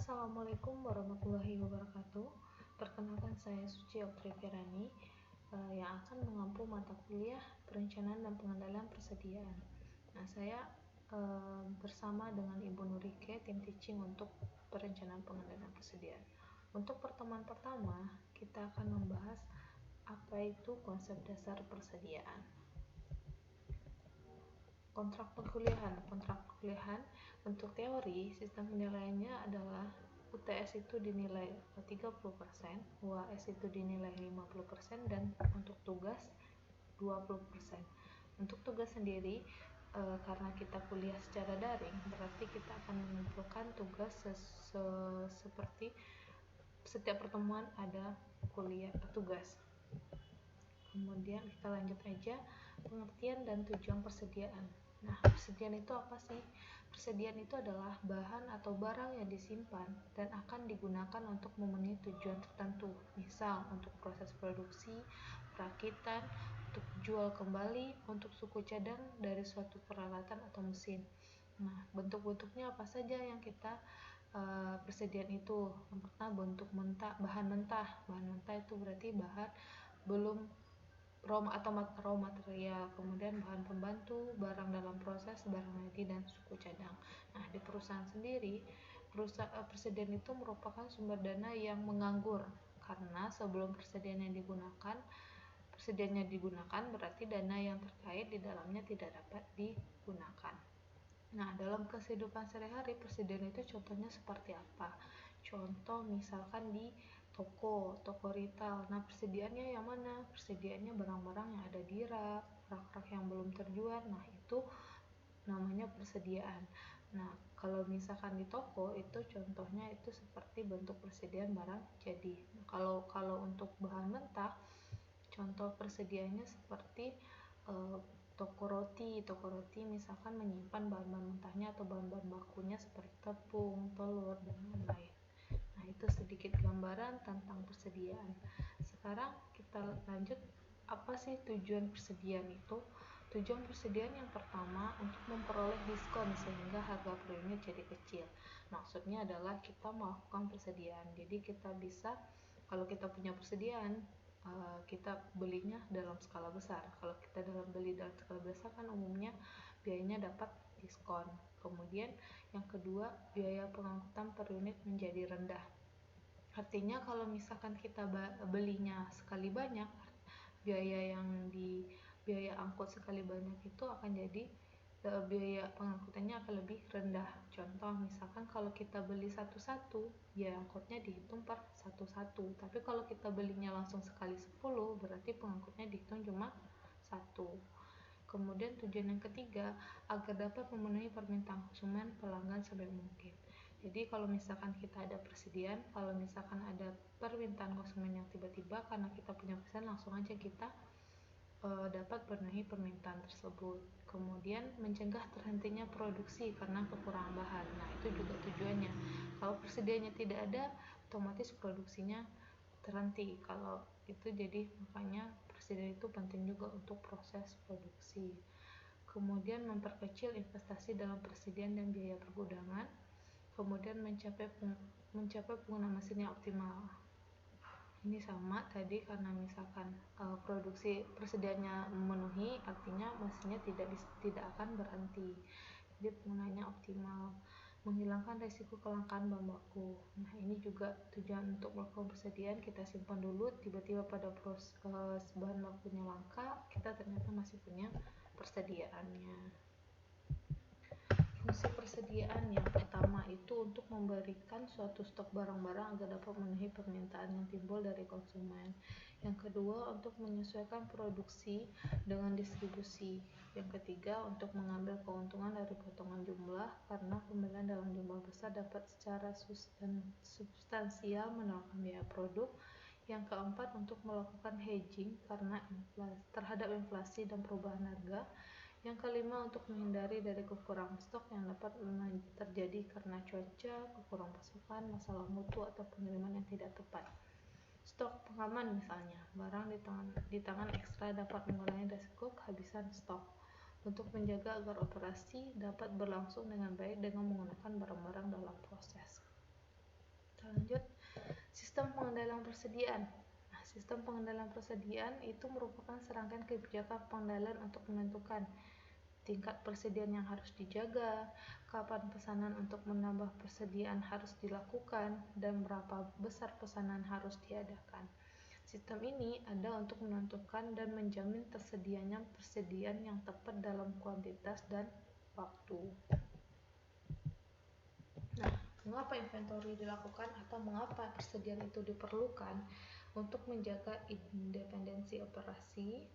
Assalamualaikum warahmatullahi wabarakatuh. Perkenalkan, saya Suci Oktrifirani yang akan mengampu mata kuliah perencanaan dan pengendalian persediaan. Nah, saya bersama dengan Ibu Nurike, tim teaching untuk perencanaan pengendalian persediaan. Untuk pertemuan pertama, kita akan membahas apa itu konsep dasar persediaan. Kontrak perkuliahan untuk teori, sistem penilaiannya adalah UTS itu dinilai 30%, UAS itu dinilai 50%, dan untuk tugas 20%. Untuk tugas sendiri, karena kita kuliah secara daring, berarti kita akan mengumpulkan tugas seperti setiap pertemuan ada tugas. Kemudian kita lanjut aja, pengertian dan tujuan persediaan. Nah, persediaan itu apa sih? Persediaan itu adalah bahan atau barang yang disimpan dan akan digunakan untuk memenuhi tujuan tertentu. Misal, untuk proses produksi, perakitan, untuk jual kembali, untuk suku cadang dari suatu peralatan atau mesin. Nah, bentuk-bentuknya apa saja yang kita persediaan itu? Yang pertama, bentuk bahan mentah. Bahan mentah itu berarti bahan belum raw material, kemudian bahan pembantu, barang dalam proses, barang ready, dan suku cadang. Nah, di perusahaan sendiri, persediaan itu merupakan sumber dana yang menganggur, karena sebelum persediaannya digunakan berarti dana yang terkait di dalamnya tidak dapat digunakan. Nah, dalam kehidupan sehari-hari, persediaan itu contohnya seperti apa? Contoh misalkan di toko retail. Nah, persediaannya yang mana? Persediaannya barang-barang yang ada di rak yang belum terjual. Nah, itu namanya persediaan. Nah, kalau misalkan di toko itu contohnya itu seperti bentuk persediaan barang jadi. Nah, kalau untuk bahan mentah, contoh persediaannya seperti toko roti misalkan menyimpan bahan-bahan mentahnya atau bahan-bahan bakunya seperti tepung, telur, dan lain-lain. Nah, itu sedikit gambaran tentang persediaan. Sekarang kita lanjut, apa sih tujuan persediaan itu? Tujuan persediaan yang pertama untuk memperoleh diskon sehingga harga produknya jadi kecil. Maksudnya adalah kita melakukan persediaan. Jadi kita bisa, kalau kita punya persediaan, kita belinya dalam skala besar. Kalau kita beli dalam skala besar kan umumnya biayanya dapat diskon. Kemudian yang kedua, biaya pengangkutan per unit menjadi rendah. Artinya kalau misalkan kita belinya sekali banyak, biaya angkut sekali banyak itu akan jadi biaya pengangkutannya akan lebih rendah. Contoh misalkan kalau kita beli satu-satu, biaya angkutnya dihitung per satu-satu. Tapi kalau kita belinya langsung sekali 10, berarti pengangkutnya dihitung cuma 1. Kemudian tujuan yang ketiga, agar dapat memenuhi permintaan konsumen pelanggan sebaik mungkin. Jadi kalau misalkan kita ada persediaan, kalau misalkan ada permintaan konsumen yang tiba-tiba, karena kita punya pesan, langsung aja kita dapat memenuhi permintaan tersebut. Kemudian mencegah terhentinya produksi karena kekurangan bahan. Nah, itu juga tujuannya. Kalau persediaannya tidak ada, otomatis produksinya terhenti. Kalau itu jadi makanya persediaan itu penting juga untuk proses produksi. Kemudian memperkecil investasi dalam persediaan dan biaya pergudangan. Kemudian mencapai penggunaan mesin yang optimal. Ini sama tadi, karena misalkan produksi persediaannya memenuhi, artinya mesinnya tidak akan berhenti. Jadi penggunaannya optimal. Menghilangkan risiko kelangkaan bahan baku. Nah, ini juga tujuan untuk melakukan persediaan. Kita simpan dulu, tiba-tiba pada proses bahan bakunya langka, kita ternyata masih punya persediaannya. Fungsi persediaan yang pertama itu untuk memberikan suatu stok barang-barang agar dapat memenuhi permintaan yang timbul dari konsumen. Yang kedua, untuk menyesuaikan produksi dengan distribusi. Yang ketiga, untuk mengambil keuntungan dari potongan jumlah, karena pembelian dalam jumlah besar dapat secara substansial menurunkan biaya produk. Yang keempat, untuk melakukan hedging karena terhadap inflasi dan perubahan harga. Yang kelima, untuk menghindari dari kekurangan stok yang dapat terjadi karena cuaca, kekurangan pasokan, masalah mutu, atau pengiriman yang tidak tepat. Stok pengaman misalnya, barang di tangan ekstra dapat mengurangi risiko kehabisan stok. Untuk menjaga agar operasi dapat berlangsung dengan baik dengan menggunakan barang-barang dalam proses. Kita lanjut, sistem pengendalian persediaan. Nah, sistem pengendalian persediaan itu merupakan serangkaian kebijakan pengendalian untuk menentukan tingkat persediaan yang harus dijaga, kapan pesanan untuk menambah persediaan harus dilakukan, dan berapa besar pesanan harus diadakan. Sistem ini ada untuk menentukan dan menjamin tersedianya persediaan yang tepat dalam kuantitas dan waktu. Nah, mengapa inventory dilakukan atau mengapa persediaan itu diperlukan? Untuk menjaga independensi operasi,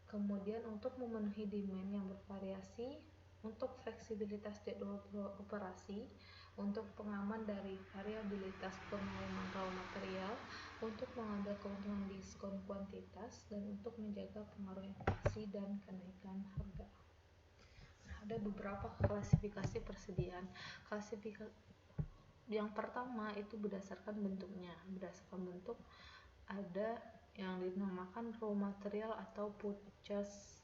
kemudian untuk memenuhi demand yang bervariasi, untuk fleksibilitas jadwal operasi, untuk pengaman dari variabilitas pengiriman raw material, untuk mengambil keuntungan diskon kuantitas, dan untuk menjaga pengaruh inflasi dan kenaikan harga. Nah, ada beberapa klasifikasi persediaan. Yang pertama itu berdasarkan bentuknya. Berdasarkan bentuk ada yang dinamakan raw material atau purchase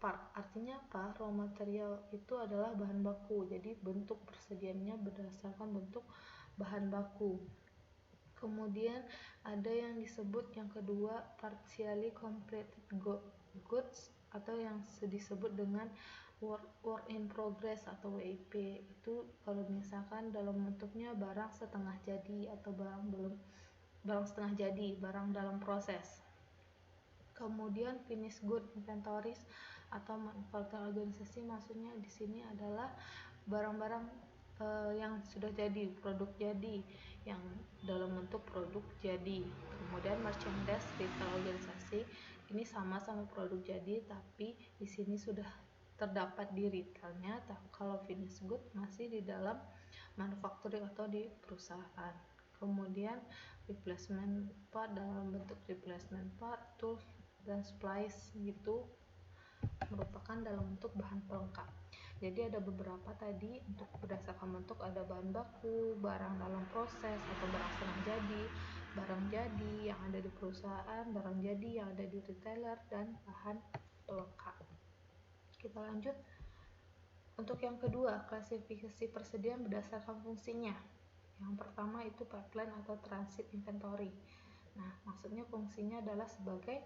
part. Artinya apa? Raw material itu adalah bahan baku. Jadi bentuk persediaannya berdasarkan bentuk bahan baku. Kemudian ada yang disebut yang kedua partially completed goods atau yang disebut dengan work in progress atau WIP. Itu kalau misalkan dalam bentuknya barang setengah jadi atau barang setengah jadi, barang dalam proses. Kemudian finished good inventories atau manufacturing organisasi, maksudnya di sini adalah barang-barang yang sudah jadi, produk jadi, yang dalam bentuk produk jadi. Kemudian merchandise retail organisasi, ini sama-sama produk jadi tapi di sini sudah terdapat di retailnya. Kalau finished good masih di dalam manufacturing atau di perusahaan. Kemudian replacement part dalam bentuk replacement part, tools dan supplies gitu merupakan dalam bentuk bahan pelengkap. Jadi ada beberapa tadi untuk berdasarkan bentuk, ada bahan baku, barang dalam proses atau barang setengah jadi, barang jadi yang ada di perusahaan, barang jadi yang ada di retailer, dan bahan pelengkap. Kita lanjut. Untuk yang kedua, klasifikasi persediaan berdasarkan fungsinya. Yang pertama itu pipeline atau transit inventory. Nah, maksudnya fungsinya adalah sebagai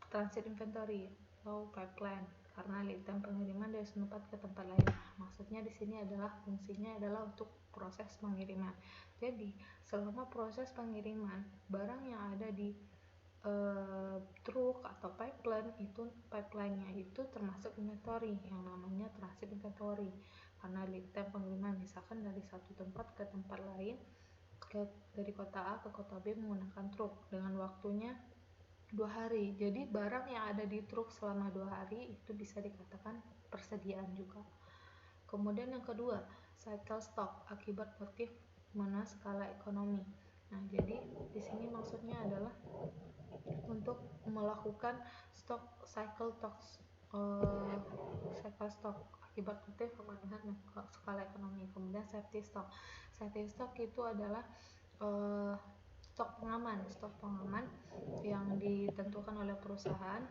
transit inventory atau pipeline karena lead time pengiriman dari satu tempat ke tempat lain. Maksudnya di sini adalah fungsinya adalah untuk proses pengiriman. Jadi, selama proses pengiriman, barang yang ada di truk atau pipeline-nya itu termasuk inventory yang namanya transit inventory. Karena lead time pengiriman misalkan dari satu tempat ke tempat lain, dari kota A ke kota B menggunakan truk dengan waktunya 2 hari. Jadi barang yang ada di truk selama 2 hari itu bisa dikatakan persediaan juga. Kemudian yang kedua, cycle stock akibat motif mana skala ekonomi. Nah, jadi di sini maksudnya adalah untuk melakukan cycle stock akibat motif pemenuhan skala ekonomi. Kemudian safety stock. Safety stock itu adalah stok pengaman yang ditentukan oleh perusahaan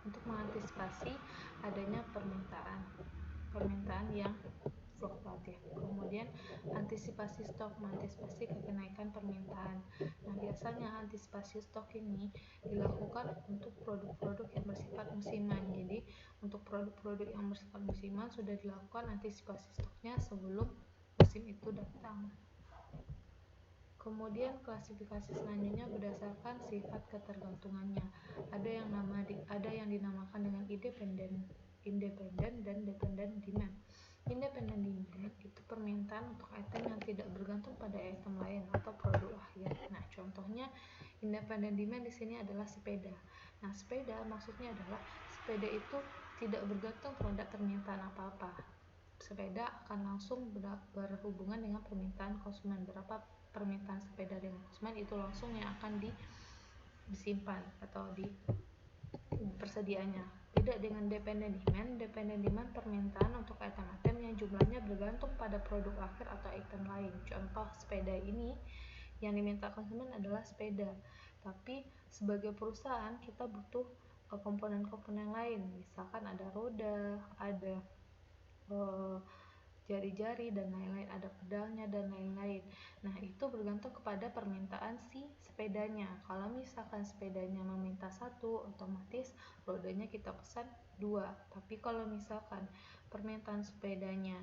untuk mengantisipasi adanya permintaan yang fluktuatif. Kemudian antisipasi stok, mengantisipasi kenaikan permintaan. Nah, biasanya antisipasi stok ini dilakukan untuk produk-produk yang bersifat musiman. Jadi, untuk produk-produk yang bersifat musiman sudah dilakukan antisipasi stoknya sebelum musim itu datang. Kemudian klasifikasi selanjutnya berdasarkan sifat ketergantungannya. Ada yang dinamakan dengan independen dan dependent demand. Independent demand itu permintaan untuk item yang tidak bergantung pada item lain atau produk akhir. Nah, contohnya independent demand di sini adalah sepeda. Nah, sepeda maksudnya adalah sepeda itu tidak bergantung terhadap permintaan apa-apa. Sepeda akan langsung berhubungan dengan permintaan konsumen. Berapa permintaan sepeda dengan konsumen itu langsung yang akan disimpan atau di persediaannya. Tidak dengan dependent demand permintaan untuk item-item yang jumlahnya bergantung pada produk akhir atau item lain. Contoh sepeda ini yang diminta konsumen adalah sepeda, tapi sebagai perusahaan kita butuh komponen-komponen lain, misalkan ada roda, ada jari-jari dan lain-lain, ada pedalnya dan lain-lain. Nah, itu bergantung kepada permintaan si sepedanya. Kalau misalkan sepedanya meminta 1, otomatis rodanya kita pesan 2. Tapi kalau misalkan permintaan sepedanya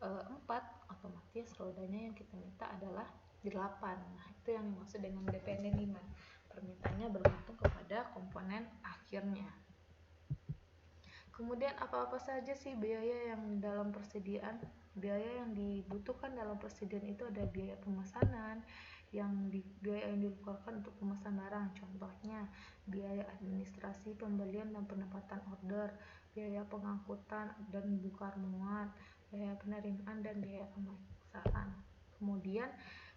4, otomatis rodanya yang kita minta adalah 8. Nah, itu yang dimaksud dengan dependent demand. Permintaannya bergantung kepada komponen akhirnya. Kemudian apa-apa saja sih biaya yang dalam persediaan? Biaya yang dibutuhkan dalam persediaan itu ada biaya pemesanan, biaya yang dikeluarkan untuk pemesan barang. Contohnya, biaya administrasi pembelian dan penempatan order, biaya pengangkutan dan bongkar muat, biaya penerimaan dan biaya pemasaran. Kemudian,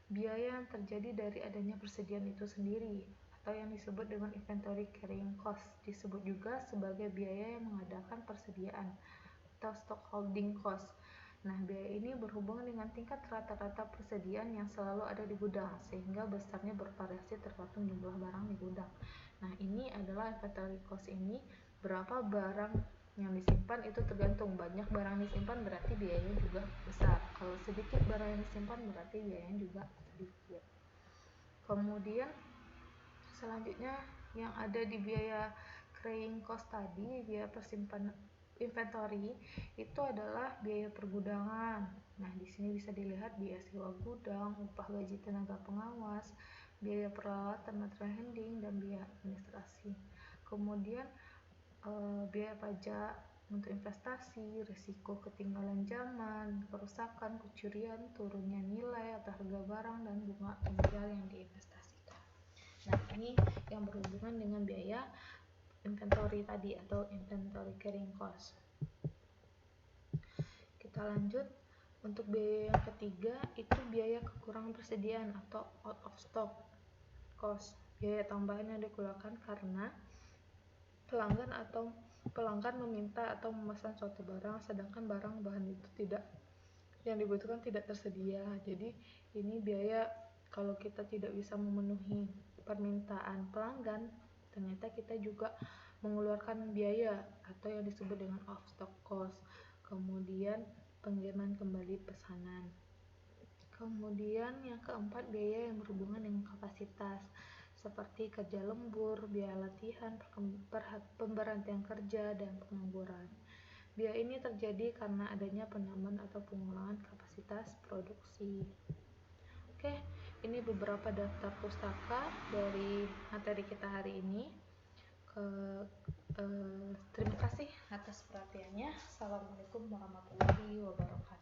biaya yang terjadi dari adanya persediaan itu sendiri, atau yang disebut dengan inventory carrying cost, disebut juga sebagai biaya yang mengadakan persediaan atau stock holding cost. Nah, biaya ini berhubungan dengan tingkat rata-rata persediaan yang selalu ada di gudang, sehingga besarnya bervariasi tergantung jumlah barang di gudang. Nah, ini adalah inventory cost ini, berapa barang yang disimpan itu tergantung. Banyak barang disimpan berarti biayanya juga besar. Kalau sedikit barang yang disimpan berarti biayanya juga sedikit. Kemudian selanjutnya yang ada di biaya carrying cost tadi, biaya persimpanan inventory itu adalah biaya pergudangan. Nah, di sini bisa dilihat biaya sewa gudang, upah gaji tenaga pengawas, biaya peralatan material handling, dan biaya administrasi. Kemudian biaya pajak untuk investasi, risiko ketinggalan zaman, kerusakan, kecurian, turunnya nilai atau harga barang, dan bunga modal yang diinvestasikan. Nah, ini yang berhubungan dengan biaya inventory tadi atau inventory carrying cost. Kita lanjut, untuk biaya yang ketiga itu biaya kekurangan persediaan atau out of stock cost, biaya tambahan yang dikeluarkan karena pelanggan meminta atau memesan suatu barang sedangkan barang bahan itu yang dibutuhkan tidak tersedia. Jadi ini biaya kalau kita tidak bisa memenuhi permintaan pelanggan, ternyata kita juga mengeluarkan biaya atau yang disebut dengan off stock cost. Kemudian pengiriman kembali pesanan. Kemudian yang keempat, biaya yang berhubungan dengan kapasitas seperti kerja lembur, biaya latihan, pemberhentian kerja, dan pengangguran. Biaya ini terjadi karena adanya penambahan atau pengurangan kapasitas produksi. Oke, ini beberapa daftar pustaka dari materi kita hari ini. Terima kasih atas perhatiannya. Assalamualaikum warahmatullahi wabarakatuh.